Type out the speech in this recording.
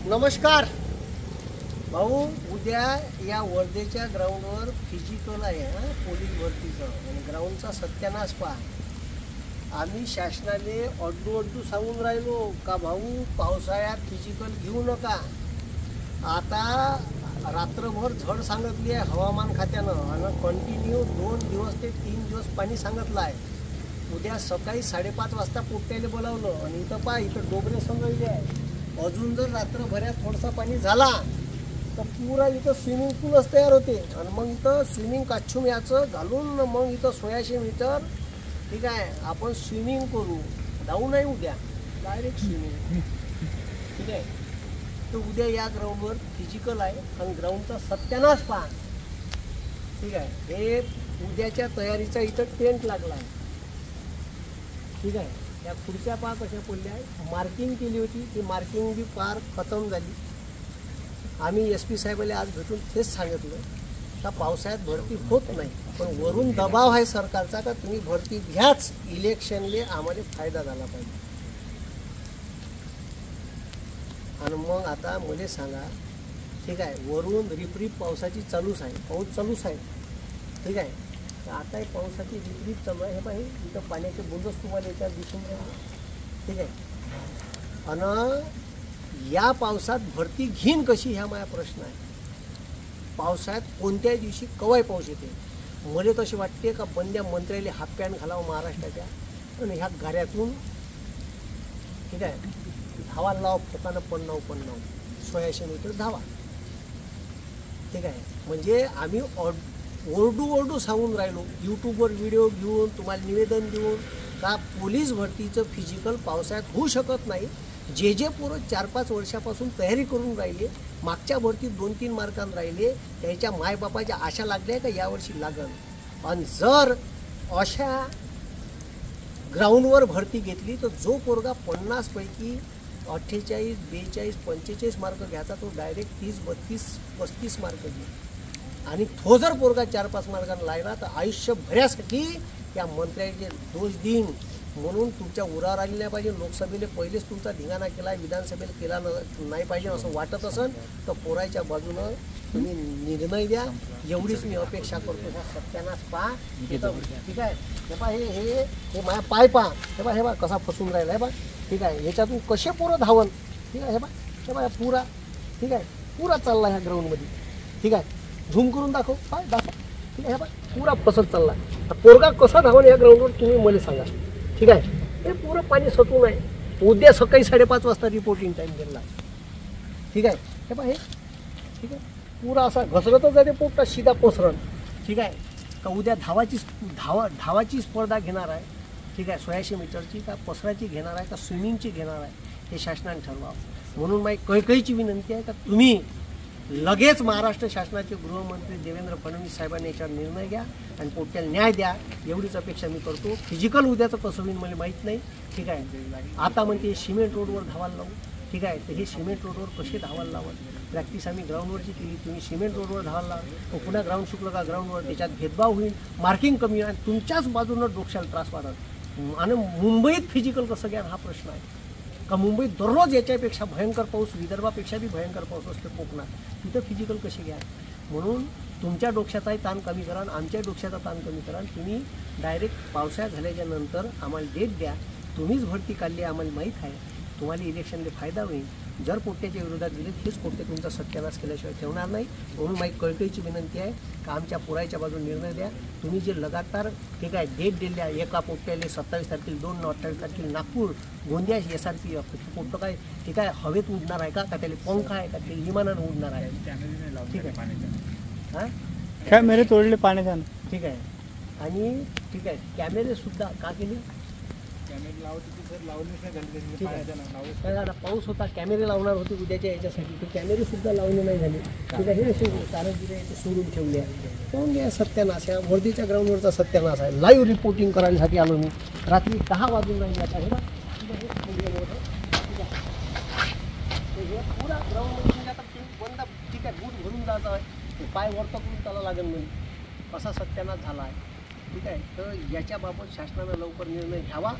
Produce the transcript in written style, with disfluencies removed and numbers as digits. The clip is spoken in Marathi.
नमस्कार भाऊ, उद्या या वर्धेच्या ग्राउंडवर फिजिकल आहे पोलीस भरतीचं आणि ग्राउंडचा सत्यानाश पहा। आम्ही शासनाने अड्डू सांगून राहिलो का भाऊ पावसाळ्यात फिजिकल घेऊ नका। आता रात्रभर झड सांगितली आहे हवामान खात्यानं आणि कंटिन्यू 2 दिवस ते 3 दिवस पाणी सांगितलं आहे। उद्या सकाळी 5:30 वाजता पोट्ट्याला बोलावलं आणि इथं पहा, इथं डोबरे संगळले आहे। अजून जर रात्रभरात थोडंसं पाणी झाला तर पुरा इथं स्विमिंग पूलच तयार होते आणि मग इथं स्विमिंग काच्छूम याचं घालून मग इथं 1600 मीटर ठीक आहे आपण स्विमिंग करू। जाऊ नाही उद्या डायरेक्ट स्विमिंग ठीक आहे। तर उद्या या ग्राउंडवर फिजिकल आहे आणि ग्राउंडचा सत्यानाश पहा ठीक आहे। हे उद्याच्या तयारीचा इथं टेंट लागला आहे ठीक आहे। या खुर्च्या पहा कशा पडल्या आहे, मार्किंग केली होती, ती मार्किंग बी पार खतम झाली। आम्ही SP साहेबाला आज भेटून तेच सांगितलं का पावसाळ्यात भरती होत नाही, पण वरून दबाव आहे सरकारचा का तुम्ही भरती घ्याच, इलेक्शनले आम्हाला फायदा झाला पाहिजे। आणि मग आता मला सांगा ठीक आहे, वरून रिपरिप पावसाची चालूच आहे, पाऊस चालूच आहे ठीक आहे। आता पावसाची रिपरिप चालू आहे, हे पाहिजे इथं पाण्याचे बुंदच तुम्हाला याच्यात दिसून राहिले ठीक आहे। आणि या पावसात भरती घेईन कशी ह्या माझा प्रश्न आहे। पावसाळ्यात कोणत्याही दिवशी कवाय पाऊस येते, मला तसे वाटते का बंद्या मंत्र्याला हाफ पॅन्ट घालावं महाराष्ट्राच्या आणि ह्या गाड्यातून ठीक आहे धावायला लावा फोकानं 95 1600 मीटर धावा ठीक आहे। म्हणजे आम्ही ओरडू सांगून राहिलो, यूट्यूबवर व्हिडिओ घेऊन तुम्हाला निवेदन देऊन का पोलीस भरतीचं फिजिकल पावसाळ्यात होऊ शकत नाही। जे पोरं 4-5 वर्षापासून तयारी करून राहिले, मागच्या भरतीत 2-3 मार्कांत राहिले, त्याच्या मायबापाच्या आशा लागल्या का यावर्षी लागल। आणि जर अशा ग्राउंडवर भरती घेतली तर जो पोरगा 50 पैकी 48, 42, 45 मार्क घ्यायचा तो डायरेक्ट 30, 32, 35 मार्क घेईल। आणि तो जर पोरगा 4-5 मार्गाने लागला तर आयुष्यभरासाठी त्या मंत्र्याचे दोष देईन। म्हणून तुमच्या उरावर आलेल्या पाहिजे, लोकसभेला पहिलेच तुमचा धिंगाणा केला, विधानसभेला केला नाही पाहिजे असं वाटत असेल तर पोराच्या बाजूनं तुम्ही निर्णय द्या, एवढीच मी अपेक्षा करतो। ह्या सत्यानाश पहा ठीक आहे। हे पहा हे माझ्या पाय पहा, हे पहा कसा फसून राहिला आहे बा ठीक आहे। ह्याच्यातून कसे पोरं धावन ठीक आहे। हे पहा पुरा ठीक आहे, पुरा चालला ह्या ग्राउंडमध्ये ठीक आहे। झूम करून दाखव ठीक आहे। हे बघ पुरा फसत चालला, पोरगा कसा धावून या ग्राउंडवर तुम्ही मला सांगा ठीक आहे। हे पुरं पाणी सतून आहे, उद्या सकाळी 5:30 वाजता रिपोर्टिंग टाईम दिला ठीक आहे। हे पहा हे ठीक आहे, पुरा असा घसरतच जाते पोपटा सीधा पसरण ठीक आहे। का उद्या धावाची स्पर्धा घेणार आहे ठीक आहे, 1600 मीटरची का पसराची घेणार आहे का स्विमिंगची घेणार आहे हे शासनाने ठरवावं। म्हणून माझी कैकईची विनंती आहे का तुम्ही लगेच महाराष्ट्र शासनाचे गृहमंत्री देवेंद्र फडणवीस साहेबांनी याच्यावर निर्णय घ्या आणि पोट्ट्याला न्याय द्या, एवढीच अपेक्षा मी करतो। फिजिकल उद्याचं कसं होईल मला माहीत नाही ठीक आहे। आता म्हणते सिमेंट रोडवर धावायला लावू ठीक आहे, तर हे सिमेंट रोडवर कसे धावायला लावत, प्रॅक्टिस आम्ही ग्राउंडवरची केली, तुम्ही सिमेंट रोडवर धावायला लावा, पुन्हा ग्राउंड सुटलं का ग्राउंडवर, त्याच्यात भेदभाव होईल, मार्किंग कमी होईल आणि तुमच्याच बाजूनं डोक्याला त्रास वाढत। आणि मुंबईत फिजिकल कसं घ्या हा प्रश्न आहे का मुंबईत दररोज याच्यापेक्षा भयंकर पाऊस, विदर्भापेक्षा बी भयंकर पाऊस असतो कोकणात, तिथं फिजिकल कसे घ्या। म्हणून तुमच्या डोक्याचाही ताण कमी करा आणि आमच्या डोक्याचा ताण कमी करा। तुम्ही डायरेक्ट पावसाळ्यात झाल्याच्या नंतर आम्हाला डेट द्या, तुम्हीच भरती काढली आम्हाला माहीत आहे, तुम्हाला इलेक्शनला फायदा होईल। जर पोट्ट्याच्या विरोधात गेले हेच पोट्टे तुमचा सत्यानाश केल्याशिवाय ठेवणार नाही। म्हणून माझी कळकळीची विनंती आहे का आमच्या पुरायच्या बाजून निर्णय द्या। तुम्ही जे लगातार ठीक आहे डेट दिल्या, एका पोट्ट्याला 27 तारखेला 2, 28 तारखेला नागपूर, गोंदिया SRP पोट्ट काय ठीक आहे हवेत उडणार आहे का त्याला पंख आहे का ते विमानानं उडणार आहे ठीक आहे। हां कॅमेरे तोडले पाण्याचा ठीक आहे। आणि ठीक आहे कॅमेरे सुद्धा का केले, पाऊस होता कॅमेरे लावणार होते उद्याच्या याच्यासाठी, तर कॅमेरे सुद्धा लावणे नाही झाले ठीक आहे। हे असे कारागिरी ते सोडून ठेवले आहे, पण या सत्यानाश या वर्धेच्या ग्राउंडवरचा सत्यानाश आहे। लाईव्ह रिपोर्टिंग करण्यासाठी आलो मी, रात्री 10 वाजून राहिले आता हे पुरा ग्राउंड आता बंद ठीक आहे, बूट भरून जायचं आहे, पाय वरतं करून त्याला लागेल म्हणजे असा सत्यानाश झाला आहे ठीक आहे। तर याच्याबाबत शासनानं लवकर निर्णय घ्यावा।